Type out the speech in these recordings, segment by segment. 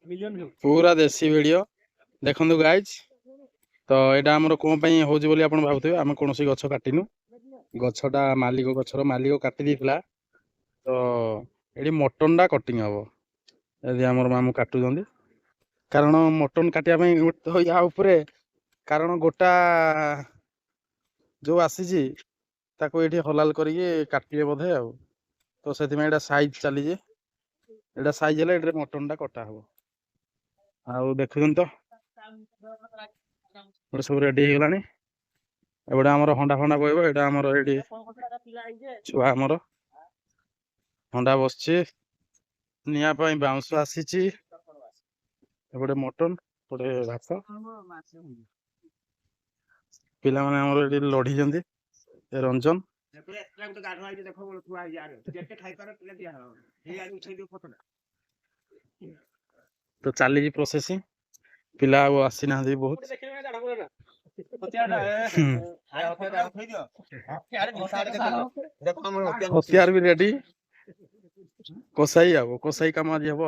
पूरा देसी वीडियो देखंतु गाइज। तो यहाँ आमर कौन होची बोली आपण भाबुथिबे आम कौन गछ काटिनु गछटा मालिक गछर मालिक काटी देइथिला। तो ये मटन टा कटिंग हम यदि आमर मामू काटुचंदी कारण मटन काटिया तो या उपरे कारण गोटा जो आसीची ताको ये हलाल करके काटिए बोधे आ तो से साइज चली एटा साइज है मटन टा कटा हम आउ देखुन तो गोटे सब रेडी हो गलानी एबडे आमर हंडा फंडा बइबो एटा आमर एडी छुआ आमर हंडा बसछि निया पई बाउंस आसीछि एबडे मटन एबडे भात पिला माने आमर एडी लढी जंदी रंजन तो चली प्रोसेसिंग पिला आसी ना बहुत हथियार भी रेडी कोसाई आबो कोसाई काम आज हबो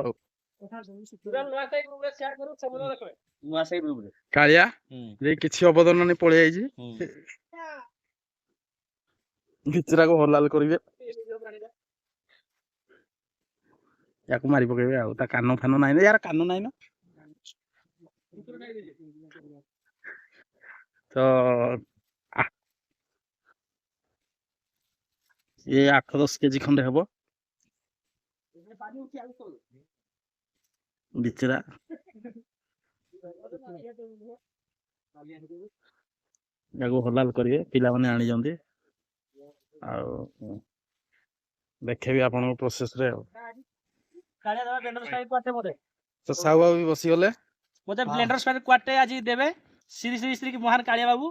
कालिया जे किछि अवदान नै पळि आइजी भिचरा को हलाल करिवे याको मारी पकेबे आ ता कानो फानो नाइ न यार कानो नाइ न तो ये 8-10 केजी खंडे हबो बिचरा याको हलाल करिवे पिला माने आनी जंदी आ देखेबी आपन प्रोसेस रे तो साहू बाबू भी बसी गले मते ब्लेंडर स्पाइड क्वाटे आज देबे श्री की मोहन कालिया बाबू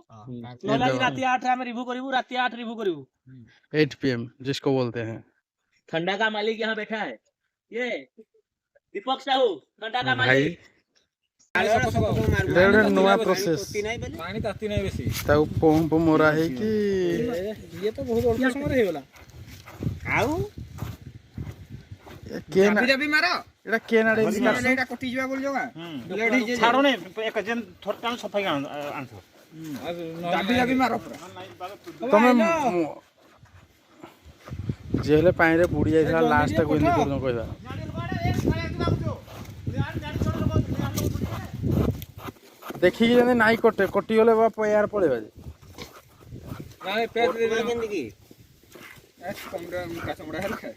नोला रात 8 में रिव्यू करिवु रात 8 रिव्यू करिवु 8 PM जिसको बोलते हैं ठंडा का मालिक यहाँ बैठा है ये दीपक साहू ठंडा का मालिक रेड नोआ प्रोसेस पानी ताती नहीं बेसी ता पंप मोरा है कि ये तो बहुत अल्प समय रे होला आउ केन जबी मारो एटा केन आडे एटा कटि जबा बोल जोगा लेडी छाड़ो ने एक जन थोरटा सफाई आनथो जबी मारो तमे जेले पानी रे बुड़ी जाइला लास्ट तक कोइ न कहबा देखि कि जने नाइ कटे कटि गले बा पैयार पळेबा जे नाइ पेट दे देंगे की कमरा का चमड़ा है रखे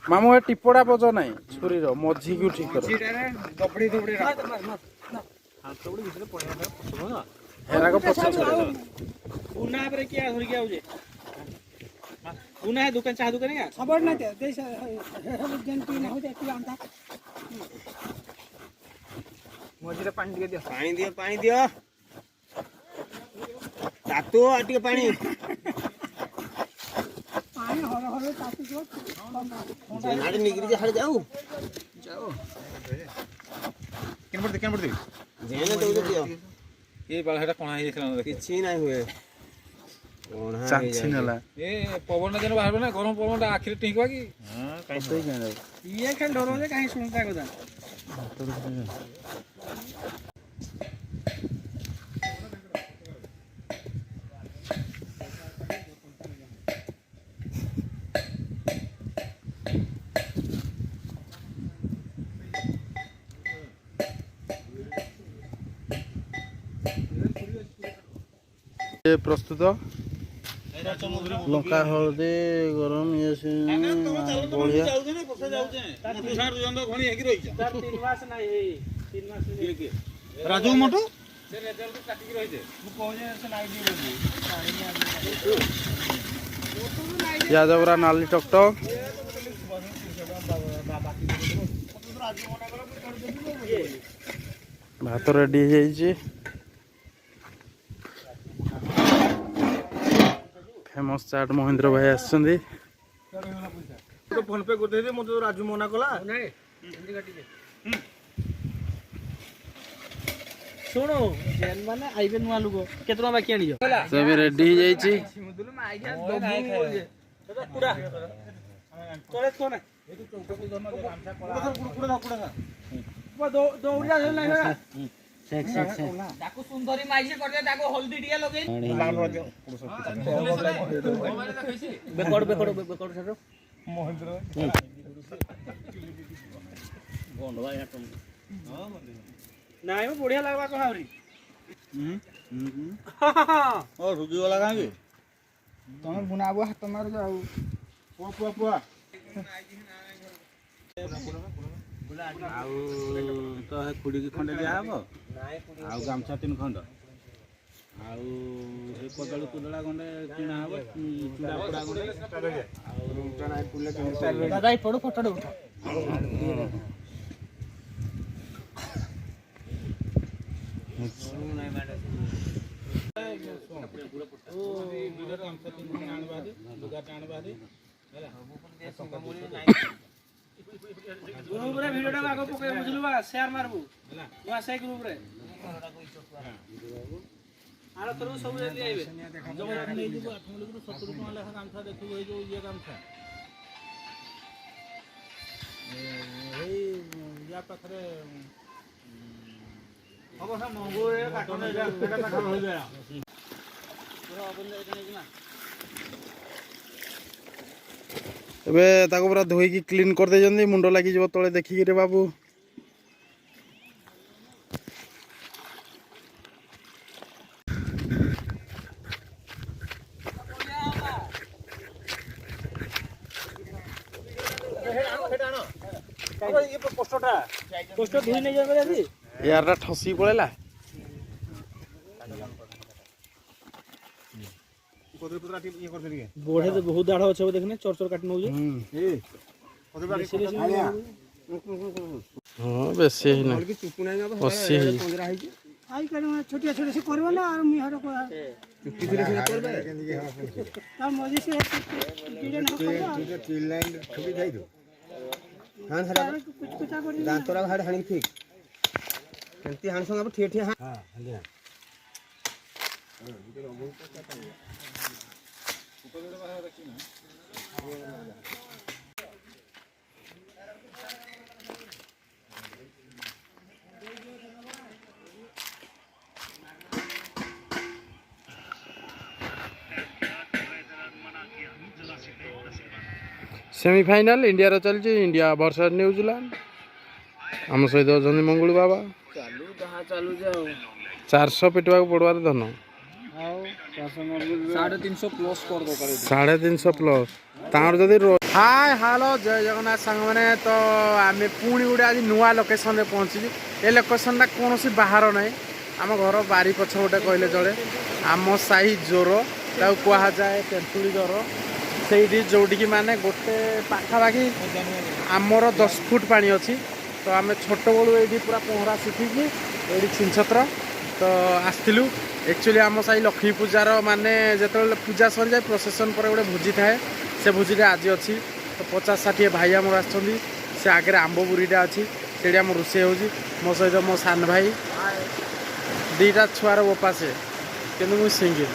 मामू ए टिपोड़ा बजो नाही छुरी रो मझी की ठीक करो रे दबड़ी दबड़ी रात हां थोड़ी भीतर पड़े सुनो एरा को पछा छोड़े उना पर क्या धर गया जे उना है दुकान चाह दुकान है खबर नहीं दे देश जन की ना हो जाए कि आंदा मझिरे पानी दियो तातो आटी पानी पानी हर हर ताती जो नाड़ी निगरी जा जाऊ केन पड़ते जेने दे दियो ये बाल हेटा कोना हे खला किछि नाही हुए कोना चाची नला ए पवन जन बाहर ना गरम पवन आखिर टिकवा की हां कैसे जाने ये खेल डरो जे काहे सुनता कदा प्रस्तुत लंका हल्दी गरम ये से बढ़िया 3 मास नहीं है 3 मास राजू मोटू से रेजल्ट काटी के रही छे मु कहजे से नाइ दी यादवरा नाली टकटक भात रेडी हो जाइए फेमस चाट महेंद्र भाई आसछंदी तो फोन पे कर दे मो राजू मना कला नहीं जल्दी काटी दे सुनो जेन माने आइबे नुआ लोग केतना बाकी आनियो सब रेडी हो जाइए पूरा तोले कोना ଦୌଡ଼ିଆ ନାହିଁ ତାକୁ ସୁନ୍ଦରୀ ମାଇସି କରିଦେ ତାକୁ ହଳଦୀ ଟିକେ ଲଗେଇ ବେକଡ଼ ବେକଡ଼ ବେକଡ଼ ଛାଡ ମହେନ୍ଦ୍ର ନାଇଁ ମ ବଢିଆ ଲାଗବା କହ ଆହୁରି ଓ ରୁଗି ଗଲା କାହିଁକି ତମେ ବୁଣାବୁ ହାତ ମାରୁଛ ଆଉ ପୁଆ ପୁଆ ପୁଆ ଆଉ ତ ଖୁଡ଼ିକି ଖଣ୍ଡେ ଦିଆହବ ଆଉ ଗାମୁଛା 3 ଖଣ୍ଡ ଆଉ ସେ କଦଳୀ କୁଦଳା ଖଣ୍ଡେ କିଣା ହବ ଚୁଡ଼ା ପୋଡ଼ା ଖଣ୍ଡେ ଦାଦା ଏଇ ପଡୁ ଫଟୋ ଉଠା ଗ୍ରୁପ ରେ ଭିଡିଓ ଟା ଆଗ ପକେଇ ବୁଝିଲୁ ବା शेयर ମାରବୁ ନୂଆ ସେ ଗ୍ରୁପ ରେ ଆର ତରୁ ସବୁ ଜଲ୍ଦି ଆଇବେ ଜବରଦସ୍ତ ନେଇଯିବ 8 ମିନିଟରୁ 70 ଟଙ୍କା ଲେଖା ଗାମୁଛା ଦେଖିବୁ ଏଇ ଯୋଉ ଇଏ ଗାମୁଛା ଏଇ ୟା ପାଖରେ ହବ ସେ ମଙ୍ଗୁରେ କାଠ ନେଇଯା ସେଟା କାଠ ରହିବେ ଏବେ ତାକୁ ପୁରା ଧୋଇକି କ୍ଲିନ୍ କରିଦେଇଛନ୍ତି ମୁଣ୍ଡ ଲାଗିଯିବ ତଳେ ଦେଖିକିରେ ବାବୁ ପୋଷ୍ଟର ଧୁଇ ନେଇ ଯାବେ ଆଜି ୟାର ଠସି ପଳେଇଲା କଦଳୀ ପତ୍ର ଟିକେ ଇଏ କରିଦେ ଟିକେ ବଢେ ତ ବହୁତ ଦାଢ ଅଛି ଦେଖନେ ଚର ଚର କାଟି ନଉଛୁ କଦଳୀ ପତ୍ର ହଁ ବେଶୀ ହେଇନା 80 ହେଇ आई करूँ छोटिया छोटे से करबो ना और मी हरो को ଚୁଟି ଥିଲେ ସିନା କରିବେ तार मजे से कीड़े ना करबो तीन लाइन ठोकी जाई दो हां हरा कुछ कुछ करी दांतरा हाड़ हाणी ठीक केंती हाण संग अब ठिया ठिया हां हलिया सेमीफाइनाल इंडिया रो चलची इंडिया वर्सेस न्यूजीलैंड आम सहित अच्छा मंगुल बाबा ଚାଲୁ ଯାହା ଚାଲୁ ଯାଉ 400 पिटवा पड़वार धन ଆଉ 350 ପ୍ଲସ୍ କରିଦो ପାରେ 350 प्लस तार जदि हाय हेलो जय जगन्नाथ सांग मैंने तो आम पुणी गोटे आज नुआ लोकेशन रे पहुँची ए लोकेशन कौन सी बाहर ना आम घर बारी पछ गोटे कहले चले आम साही जोर कह जाए तेंतुड़ी जोर से जोटिकी माने गोटे पाखापाखि आमर 10 फुट पानी अच्छी तो आम छोट बड़ू ये पूरा पहरा शिखिकी ये छिंछत्र तो आसलु एक्चुअली आम साई लक्ष्मी पूजार माने जो पूजा सरी जाए प्रोसेसन पर गोटे भोजी थाए से भोजी आज अच्छी तो 50-60 भाई आम से आगे आंब बुरीटा अच्छी से आम रोषे हो मो सहित मो सान भाई 2टा छुआर बोपा से कि सिंगल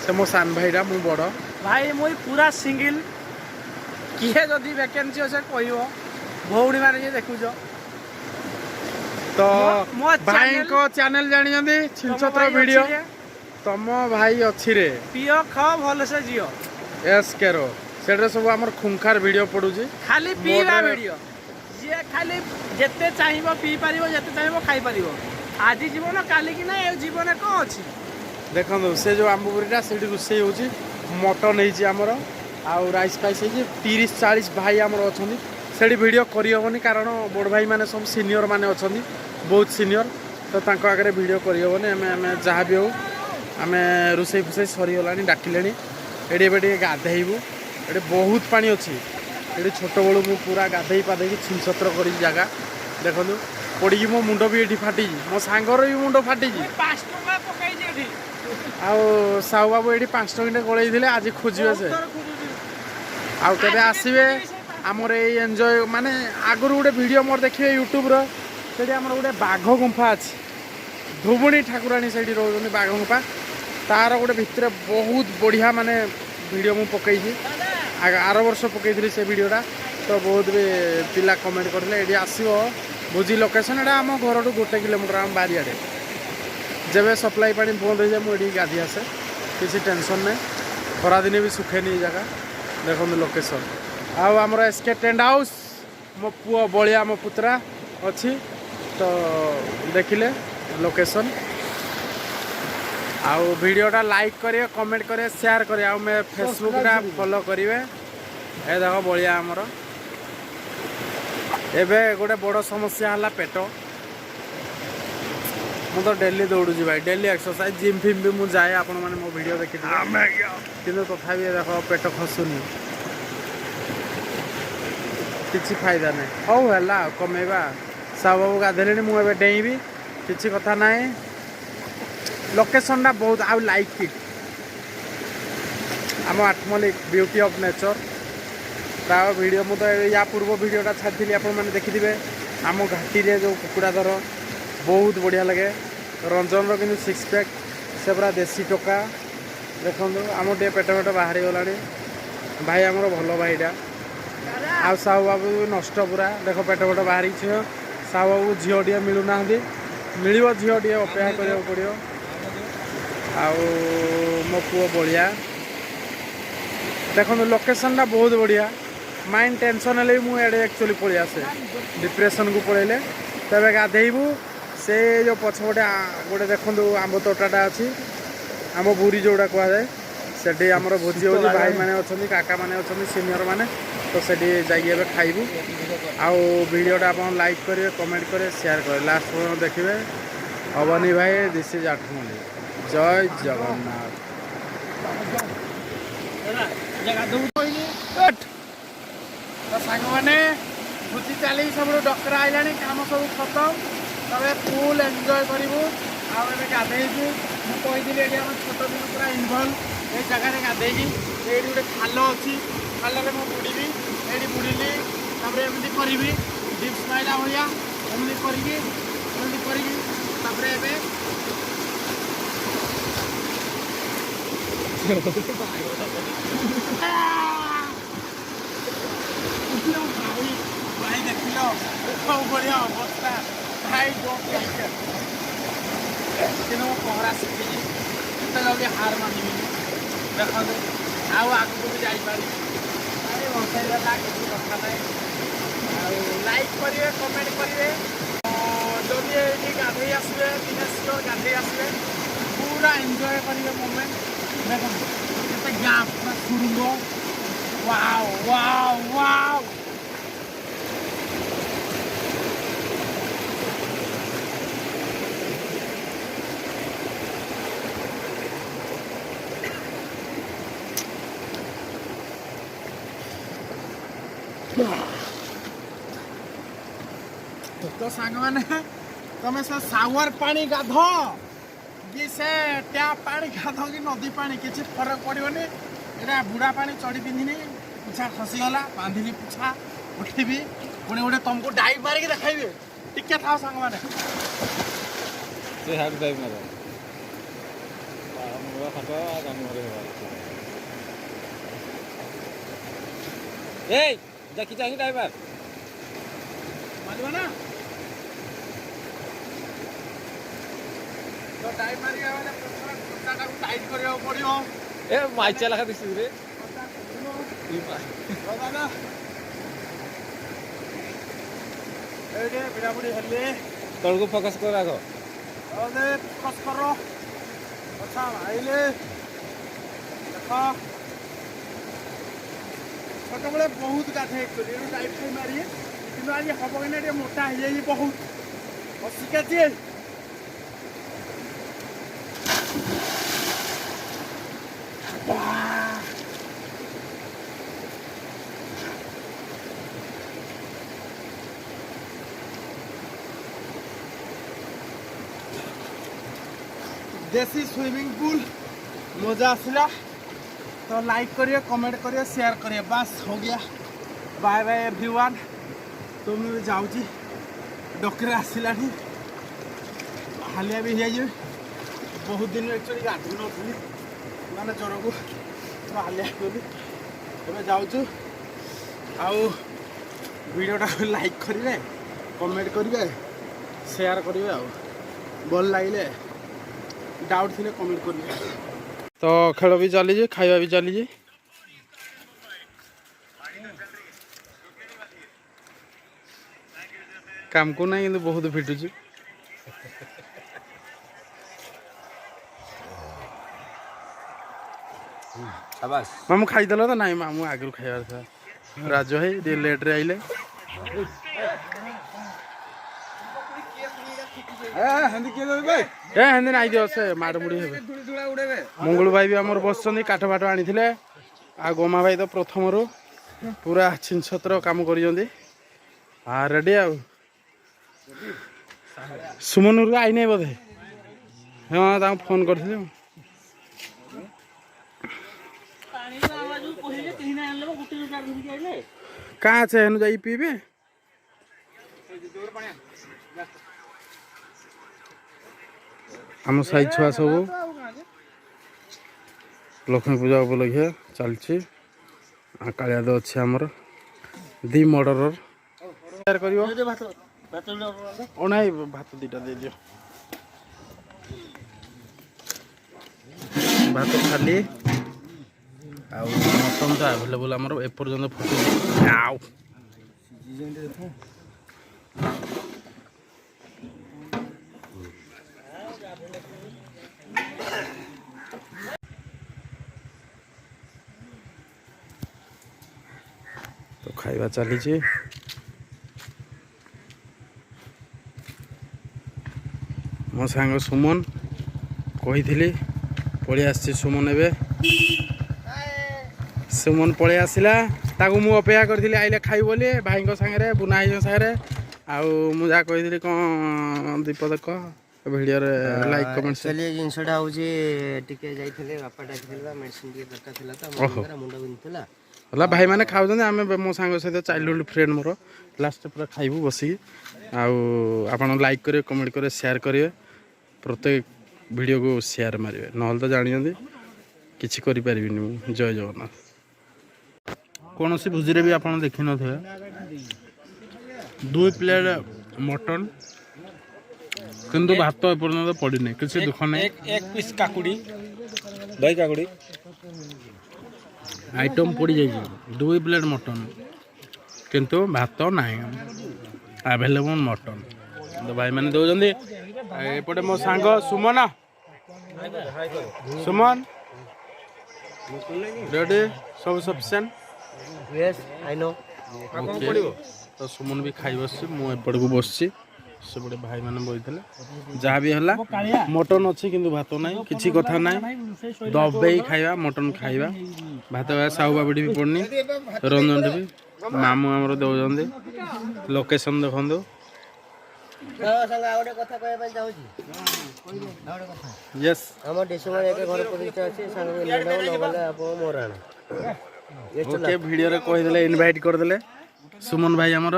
से मो सान भाईटा मु बड़ भाई मुई पूरा सिंगल किए जदि वैकेंसी अच्छे कह भौणी मैंने देखुच तो मो भाई को चैनल जानी छिंछत्र वीडियो तम भाई अच्छी रे पियो खाओ भल से जियो एस केरो सेटा सब आमर खुंखार वीडियो पड़ुची खाली पीवा वीडियो जे खाली जेते चाहिबो पी पारिबो जेते चाहिबो खाई पारिबो आज जीवन काली कि ना जीवन कौन अच्छी देखो से जो आंबुरीटा से रोषे हो मटन होमर आउ राइस फाइस 30-40 भाई आमर अच्छा से वीडियो करहबनी कारण बड़ भाई मैंने सब सीनियर मैंने अच्छा बहुत सीनियर तो तांको आगे वीडियो करहबनी आम जहाँ भी हो आम रोषे फुसई सरीगला डाकिले ये गाधेबू ये बहुत पानी अच्छी ये छोट बड़ू मु पूरा गाधे पाधे छिंछत्र कर जगह देखो पड़ी मो मुंड भी ये फाटी मो सांगर भी मुंड फाटी 5 टका पकाई जे आउ साहू बाबू ये 5 टଙ୍କା गलैले आज खोजे से आउ केबे आसीबे आमर ये एंजॉय माने आगुर गोटे वीडियो मोर देखिए यूट्यूब रो सेठी आमर गोटे बाघ गुंफा अछि धुबुणी ठाकुराणी सेठी रोजनी बाघ गुंफा तार गोटे भितर बहुत बढ़िया माने वीडियो मु पकई आर वर्ष पकई से वीडियोटा तो बहुत भी पिला कमेंट करते ये आसो भोजी लोकेशन एटा आम घर 1 किलोमीटर आम बारियाड़े जब सप्लाई पानी बंद हो जाए मुझे गाधी आसे किसी टेंशन नहीं खरा दिन भी सुखेनी जगह देखो लोकेशन आमर एसके टेंट हाउस मो पुओ बलिया मो पुत्रा अच्छी तो देखिले लोकेशन आउ वीडियोटा लाइक करिए कमेंट करिए शेयर करिए आउ मैं फेसबुकटा फॉलो करिवे ए देखो बलिया आमर एबे गोटे बड़ समस्या है पेट मु तो डेली दौड़ू भाई डेली एक्सरसाइज जिम फिम भी मुझे जाए आपण मैंने मो वीडियो देखी कि तथापि देख पेट खसुनी किसी फायदा नहीं हौ है कमेबा सब बाबू गाधेले मुझे डेईबी किसी कथा ना लोकेशन बहुत आउ लाइक इट आम आठमल्लिक ब्यूटी ऑफ नेचर ता वीडियो मु तो या पूर्व वीडियोटा छाड़ी आप देखिथे आम घाटी रे जो कुकुड़ा दर बहुत बढ़िया लगे रंजन कि 6 पैक से पूरा देसी टोका देखो आम टे पेट बाहरी गला भाई आमर भल भाईटा आउ साहू बाबू नष्ट पूरा देख पेट बाहरी साहू बाबू झील टे मिलूना मिल झील टे अपेक्षा करा पड़ो आउ मो पुओ बलिया देखो लोकेशनटा बहुत बढ़िया माइंड टेंशन हेल्ले मुझे एक्चुअली पलि आसे डिप्रेशन को पलैले तेज गाधेबू से जो पछपटे गोटे देखो आंब तोटाटा अच्छी आम बुरी जोड़ा कहुए से आमर भोजी हो भाई मैंने अच्छा काका मैंने अच्छा सीनियर मैंने तो से जाइए खाइबू आउ वीडियोटा आप लाइक करेंगे कमेंट करेंगे शेयर करेंगे लास्ट पर्यटन देखिए अवनी भाई दिस इज आठमल्लिक जय जगन्नाथ तो सांग मैंने भोजी चली सब डकरा आइला कम सब खत्म तब फुल एंजय करूँ आगे गाधेबू मुझे ये छोट दिन पूरा इनवल्व ये जगह गाधेगी ये गोटे खाल अच्छी खाल में बुड़ी ये बुड़िली एमती करी डिप्स माइला भाया एमती करी भाई देख लो बढ़िया अवस्था भाई କିନ୍ତୁ ମୁଁ ପହଁରା ଶିଖିଛି ଏତେ ଜଲ୍ଦି ହାର ମାନିବିନି ଦେଖନ୍ତୁ ଆଉ ଆଗକୁ ବି ଯାଇପାରିବି ଭାଇ ବଞ୍ଚାଇବାଟା କିଛି କଥା ନାହିଁ ଆଉ ଲାଇକ୍ କରିବେ କମେଣ୍ଟ କରିବେ ଯଦି ଏଇଠି ଗାଧୋଇ ଆସିବେ ଦିନେ ସିଓର ଗାଧୋଇ ଆସିବେ ପୁରା ଏନ୍ଜୟ କରିବେ ମୋମେଣ୍ଟ ଦେଖନ୍ତୁ କେତେ ଗାଁ ପୁରା ସୁରୁଙ୍ଗ ୱାଓ ୱାଓ ୱାଓ तो सांग मैंने तुम से सावर पानी गाध कि से टैप पानी गाध कि नदी पानी किसी फरक पड़ोनी यहाँ बुढ़ा पानी चढ़ी पिंधिनी पुछा खसीगला बांधिली पुछा उठेबी पुणी गोटे तुमको डाइव मारिक देखाइबे टिके था सांग मैंने देखी चाहिए ड्राइवर मारिबा ना तो डाइव मारिया वाला पुछा टाइट करियो पड़ियो ए माइचा लगा दिस रे दादा एडे बिराबुड़ी हल्ले तल को फोकस कर राखो अरे फोकस करो अच्छा आइले देखो छोट बड़े बहुत गाधे टाइप से मारिए कि आज हम कि मोटा हो जाए बहुत अशिका जी देसी स्विमिंग पूल मजा आसला तो लाइक करिए कमेंट करिए शेयर करिए बस हो गया बाय बाय एवरीवन तो मैं जाऊँ डकरे आसला हालिया भी हो बहुत दिन एक्चुअली गाधु नी मैंने ज्वर को हालिया गली ए जाऊँ वीडियोटा लाइक करेंगे कमेंट करेंगे शेयर करेंगे आ भल लगे डाउट थी कमेंट करेंगे। तो खेल भी चली खाଇବା भी चली काम को ना कि बहुत फिटुची मामू खाईदेल तो ना मामू आगु खाइबार था राज है लेट रे आइले हेंदी नाई दियो से माड़ मुड़ी हेबे मंगल भाई भी आमर बस काठ फाट आनी आ गोमा भाई तो प्रथम रू पूरा छिनछत्र काम कर रेडी आ सुमन आई नहीं बोधे हाँ फोन कर कहाँ से हेन जाई पीबे आम साई छुआ सब लक्ष्मी पूजा उपलक्षे चलछि कालिया तो अच्छे आमर दी मर्डर नाई भात दीटा दे दियो भात खाली मटन तो आवेलेबल आमर एपर्यंत फुटू तो खाइबा चली मो सांग सुमन कही पलि आसी सुमन एवं सुमन पलि आसला ताकू मु अपेक्षा करी आइले खाई बोली भाई सागे बुना भाई सागे आउ जहाँ कही कौन दीपद कह वीडियो लाइक कमेंट चलिए जिनसटा हूँ टिके जाइए बापा डाक मेडिसिन दरकार था मुंड बिंधुला है भाई मैंने खाऊ आम मो सांग सहित चाइल्डहुड फ्रेंड मोर लास्ट पूरा खाइबू बसिकी आप लाइक करेंगे कमेंट करेंगे शेयर करेंगे प्रत्येक वीडियो को शेयर मारे ना तो जानते किसी करें जय जगन्नाथ कौन सी भोजी भी आप देखी न 2 प्लेट मटन किंतु भात एपर्यंत पड़ना किसी दुख नहीं एक पीस काकुड़ी दही काकुड़ी आइटम पड़ी जाइए 2 प्लेट मटन किंतु भात नहीं अवेलेबल मटन तो भाई मैंने दौरान एपटे मो सांग सुमन सुमन रेडी सब सफिशिएंट यस आई नो तो सुमन भी खाई बस मुझे को बस सेपटे भाई मैंने बही जहाँ भी है मटन अच्छी किंतु भात ना किसी कथा ना दबे खाइबा मटन खाइबा भात साहू बाबी भी पड़नी रंजन भी मामू आमर दौरान लोकेशन देखो यस हम डिसेम्बर 1 घर प्रतिष्ठा अच्छी मोराण ओके वीडियो रे कहीदेले इनवाइट करदेले सुमन भाई आमर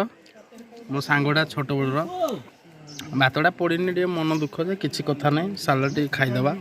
मो सांगटा छोट बड़ भातटा पड़नी टे मन दुख जे किसी कथा नहीं सालाड खाईदबा।